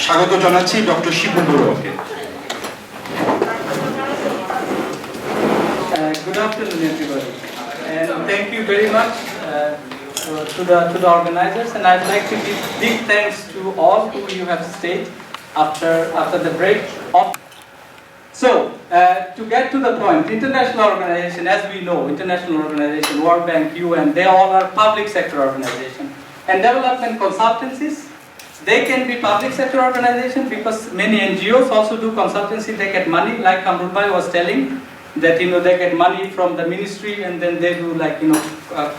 স্বাগত জানাচ্ছি doctor শিপুল বড়ুয়াকে। Good afternoon, everybody, and thank you very much to the organizers. And I'd like to give big thanks to all who you have stayed after the break. So, to get to the point, international organization, as we know, international organization, World Bank, UN, they all are public sector organization. And development consultancies, they can be public sector organization because many NGOs also do consultancy. They get money, like Kamrulbhai was telling, that they get money from the ministry and then they do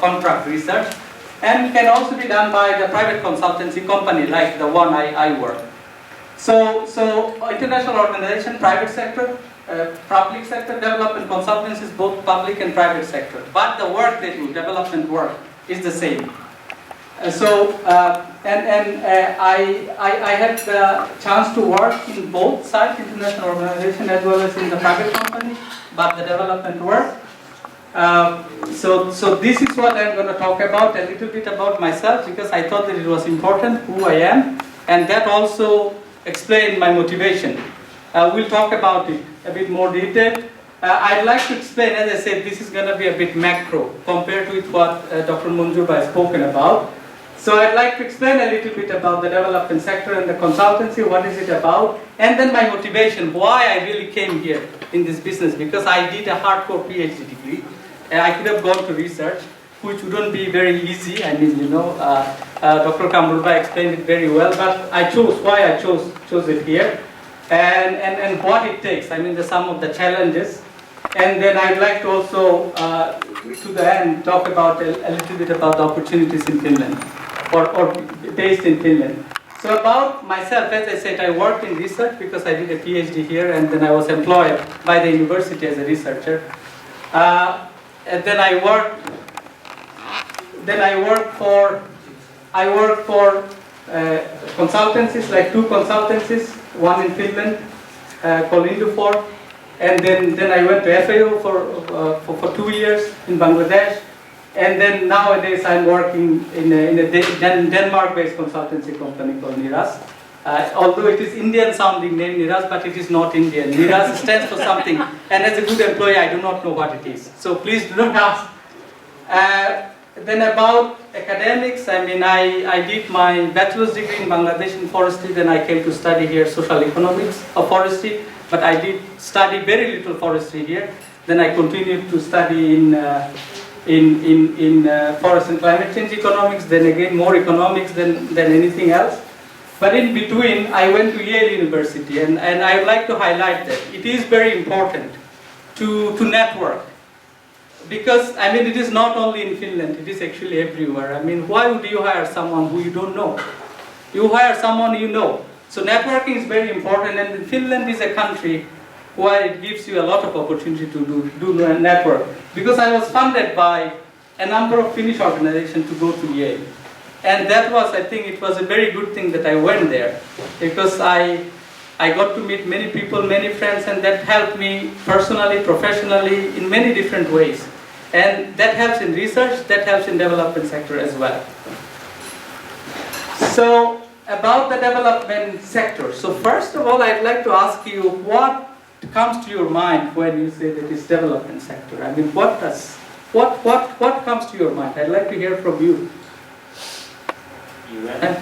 contract research. And can also be done by the private consultancy company like the one I work. So international organization, private sector, public sector, development consultancies, both public and private sector. But the work they do, development work, is the same. I had the chance to work in both sides, international organization as well as in the private company, but the development work. So this is what I'm going to talk about, a little bit about myself, because I thought that it was important who I am, and that also explained my motivation. We'll talk about it a bit more detail. I'd like to explain, as I said, this is going to be a bit macro compared with what Dr. Munjurba has spoken about. So I'd like to explain a little bit about the development sector and the consultancy, what is it about, and then my motivation, why I really came here in this business, because I did a hardcore PhD degree. I could have gone to research, which wouldn't be very easy. I mean, Dr. Kamrulbhai explained it very well, but I chose it here, and what it takes. I mean, some of the challenges, and then I'd like to also, to the end, talk about a little bit about the opportunities in Finland, or based in Finland. So about myself, as I said, I worked in research because I did a PhD here, and then I was employed by the university as a researcher. And then I worked for consultancies, like 2 consultancies, one in Finland called Indufor, and then I went to FAO for 2 years in Bangladesh, and then nowadays I'm working in a Denmark-based consultancy company called Niras. Although it is Indian-sounding name Niras, but it is not Indian. Niras stands for something, and as a good employee, I do not know what it is. So please do not ask. Then about academics, I mean, I did my bachelor's degree in Bangladesh in forestry, then I came to study here social economics of forestry, but I did study very little forestry here. Then I continued to study in forest and climate change economics, then again more economics than anything else. But in between, I went to Yale University, and I would like to highlight that it is very important to network. Because, I mean, it is not only in Finland, it is actually everywhere. I mean, why would you hire someone who you don't know? You hire someone you know. So networking is very important, and Finland is a country where it gives you a lot of opportunity to do network. Because I was funded by a number of Finnish organizations to go to Yale. And that was, I think, it was a very good thing that I went there, because I got to meet many people, many friends, and that helped me personally, professionally, in many different ways. And that helps in research, that helps in development sector as well. So, about the development sector. So first of all, I'd like to ask you, what comes to your mind when you say that it's development sector? I mean, what comes to your mind? I'd like to hear from you. UN.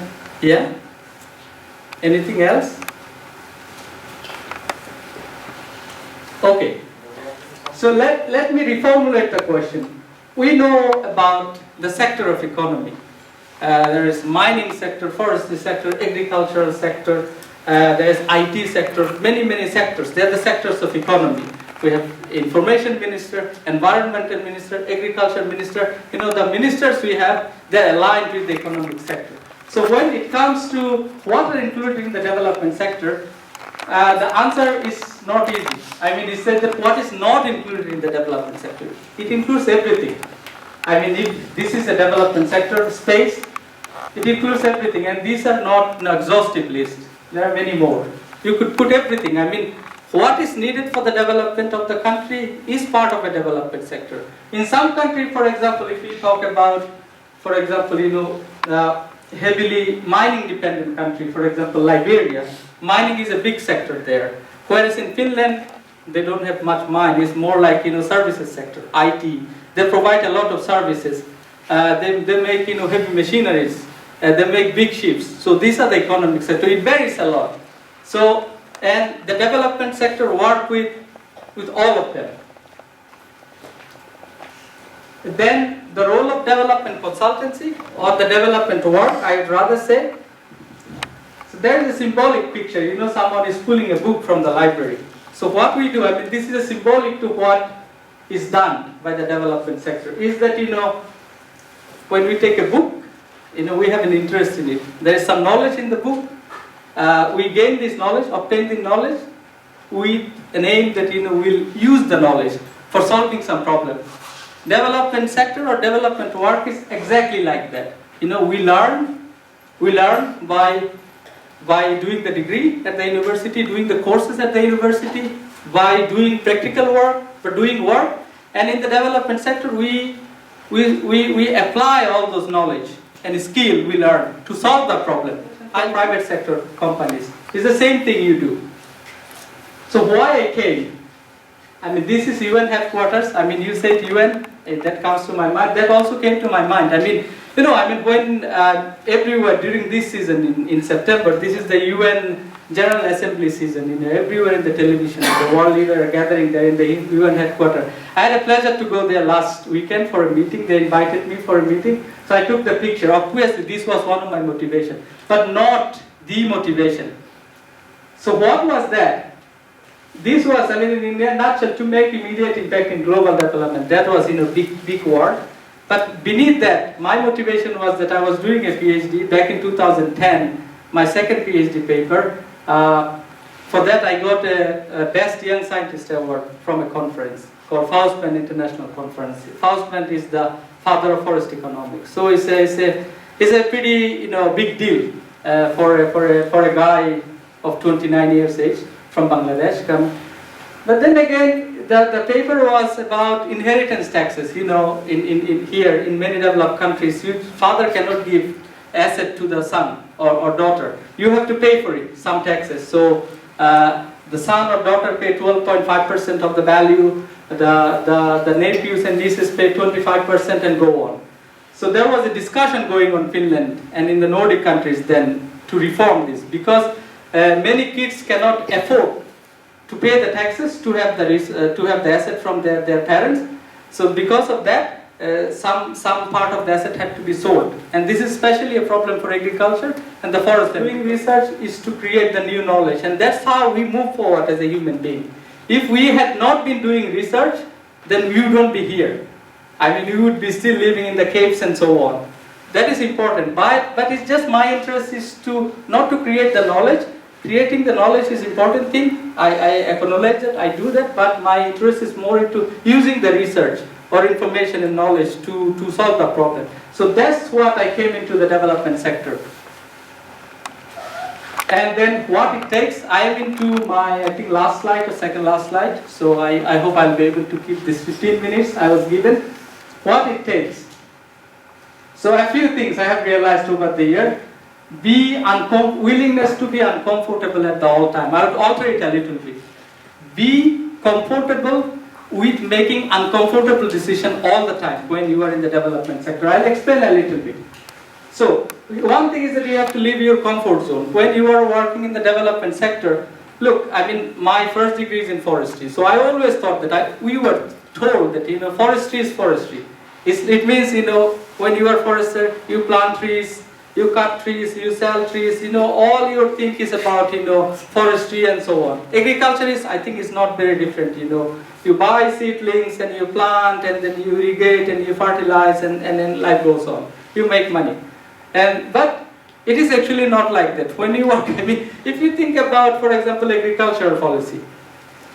Yeah? Anything else? Okay. So let me reformulate the question. We know about the sector of economy. There is mining sector, forestry sector, agricultural sector, there is IT sector, many sectors. They are the sectors of economy. We have information minister, environmental minister, agriculture minister. The ministers we have, they're aligned with the economic sector. So when it comes to what are included in the development sector, the answer is not easy. I mean, it says that what is not included in the development sector? It includes everything. I mean, if this is a development sector space, it includes everything, and these are not an exhaustive list. There are many more. You could put everything. I mean, what is needed for the development of the country is part of a development sector. In some country, for example, if we talk about, for example, heavily mining dependent country, for example Liberia, mining is a big sector there. Whereas in Finland, they don't have much mine. It's more like services sector, IT. They provide a lot of services. They make heavy machineries. They make big ships. So these are the economic sector. It varies a lot. So and the development sector work with all of them. Then the role of development consultancy or the development work, I would rather say. So there is a symbolic picture. Someone is pulling a book from the library. So what we do, I mean, this is a symbolic to what is done by the development sector. Is that when we take a book, we have an interest in it. There is some knowledge in the book. We gain this knowledge, obtain the knowledge. We an aim that we'll use the knowledge for solving some problem. Development sector or development work is exactly like that. We learn by doing the degree at the university, doing the courses at the university, by doing practical work, for doing work, and in the development sector we apply all those knowledge and skill we learn to solve the problem. And private sector companies, it's the same thing you do. So why I came? I mean, this is UN headquarters. I mean, you said UN, that comes to my mind. That also came to my mind. I mean, when everywhere during this season in September, this is the UN General Assembly season. Everywhere in the television, the world leaders are gathering there in the UN headquarters. I had a pleasure to go there last weekend for a meeting. They invited me for a meeting, so I took the picture. Obviously, this was one of my motivations, but not the motivation. So what was that? This was, I mean, in a nutshell, to make immediate impact in global development. That was big word. But beneath that, my motivation was that I was doing a PhD back in 2010, my second PhD paper. For that, I got a Best Young Scientist Award from a conference called Faustman International Conference. Faustman is the father of forest economics. So it's a pretty big deal for a guy of 29 years age from Bangladesh. But then again, the paper was about inheritance taxes. In many developed countries, father cannot give asset to the son or daughter. You have to pay for it, some taxes. So the son or daughter pay 12.5% of the value. The nephews and nieces pay 25% and go on. So there was a discussion going on in Finland and in the Nordic countries then to reform this, because many kids cannot afford to pay the taxes to have the asset from their parents. So because of that, some part of the asset had to be sold, and this is especially a problem for agriculture and the forest. Doing research is to create the new knowledge, and that's how we move forward as a human being. If we had not been doing research, then we wouldn't be here. I mean, we would be still living in the caves and so on. That is important, but it's just my interest is not to create the knowledge. Creating the knowledge is important thing. I acknowledge that, I do that, but my interest is more into using the research or information and knowledge to solve the problem. So that's what I came into the development sector. And then what it takes, I am into my, I think, last slide or second last slide. So I hope I'll be able to keep this 15 minutes I was given. What it takes. So a few things I have realized over the year. Willingness to be uncomfortable at the all time. I would alter it a little bit. Be comfortable with making uncomfortable decisions all the time when you are in the development sector. I'll explain a little bit. So, one thing is that you have to leave your comfort zone. When you are working in the development sector, look, I mean, my first degree is in forestry. So I always thought that we were told that, forestry is forestry. It means, when you are forester, you plant trees, you cut trees, you sell trees, all your think is about, forestry and so on. Agriculture is, I think, is not very different, You buy seedlings and you plant and then you irrigate and you fertilize and then life goes on. You make money. But it is actually not like that. When you work, I mean, if you think about, for example, agricultural policy,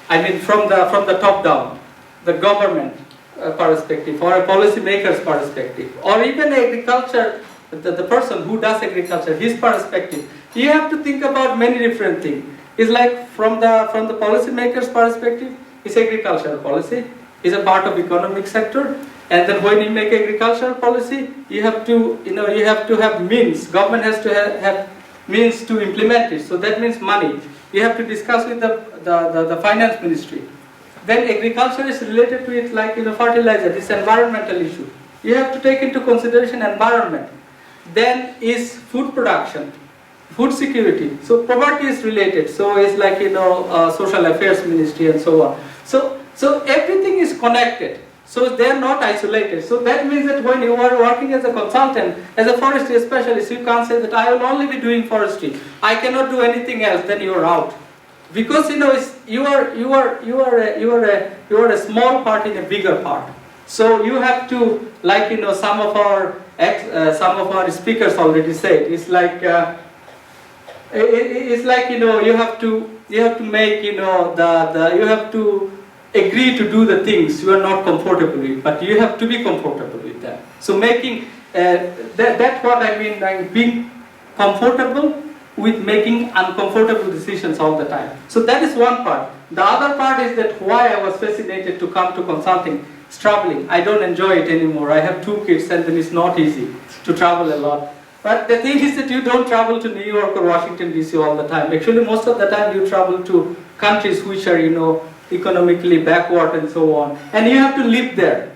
I mean, from the top down, the government perspective or a policy maker's perspective, or even agriculture, the person who does agriculture, his perspective, you have to think about many different things. It's like from the policy maker's perspective, it's agricultural policy, is a part of economic sector, And then when you make agricultural policy, you have to, you have to have means. Government has to have means to implement it. So that means money. You have to discuss with the finance ministry. Then agriculture is related to it like fertilizer. It's an environmental issue. You have to take into consideration environment. Then is food production, food security. So poverty is related. So it's like social affairs ministry and so on. So everything is connected. So they are not isolated. So that means that when you are working as a consultant, as a forestry specialist, you can't say that I will only be doing forestry. I cannot do anything else. Then you are out, because you are a small part in a bigger part. So you have to, like some of our speakers already said. It's like you have to make you have to agree to do the things you are not comfortable with, but you have to be comfortable with them. So making that's what I mean, like being comfortable with making uncomfortable decisions all the time. So that is one part. The other part is that why I was fascinated to come to consulting. It's traveling. I don't enjoy it anymore. I have 2 kids and then it's not easy to travel a lot. But the thing is that you don't travel to New York or Washington DC all the time. Actually, most of the time you travel to countries which are economically backward and so on. And you have to live there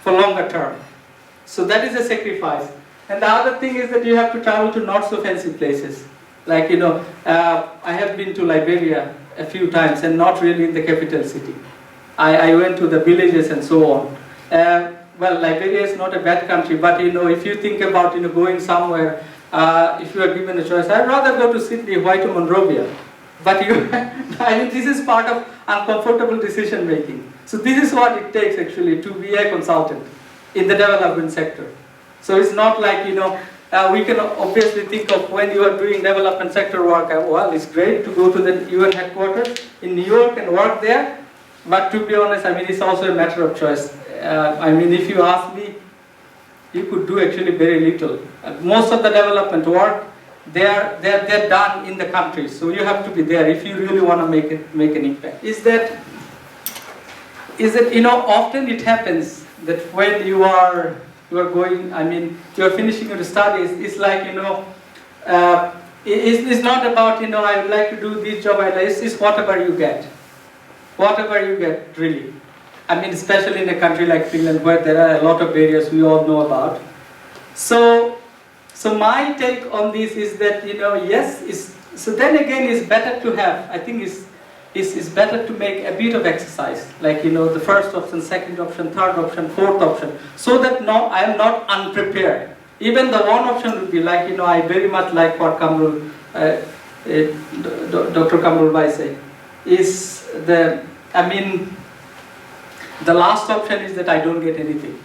for longer term. So that is a sacrifice. And the other thing is that you have to travel to not so fancy places. Like, I have been to Liberia a few times and not really in the capital city. I went to the villages and so on. Well, Liberia is not a bad country, but if you think about going somewhere, if you are given a choice, I'd rather go to Sydney, why to Monrovia? But I mean, this is part of uncomfortable decision making. So this is what it takes actually to be a consultant in the development sector. So it's not like, we can obviously think of when you are doing development sector work, well, it's great to go to the UN headquarters in New York and work there. But to be honest, I mean, it's also a matter of choice. I mean, if you ask me, you could do actually very little. Most of the development work, they're done in the country. So you have to be there if you really want to make an impact. Is that often it happens that when you are going, I mean, you are finishing your studies, it's like, it's not about, I would like to do this job, it's whatever you get. Whatever you get, really. I mean, especially in a country like Finland where there are a lot of barriers we all know about. So my take on this is that, yes, so then again it's better to have, I think it's better to make a bit of exercise, like, the first option, second option, third option, fourth option, so that now I am not unprepared. Even the one option would be like, I very much like what Dr. Kamrul Bhai said, is the last option is that I don't get anything.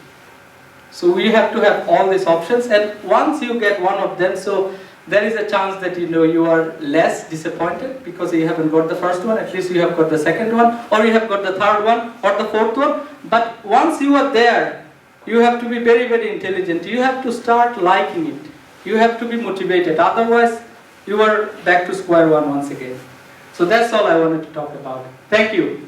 So we have to have all these options, and once you get one of them, so there is a chance that you are less disappointed because you haven't got the first one, at least you have got the second one, or you have got the third one, or the fourth one. But once you are there, you have to be very, very intelligent. You have to start liking it. You have to be motivated. Otherwise, you are back to square one once again. So that's all I wanted to talk about. Thank you.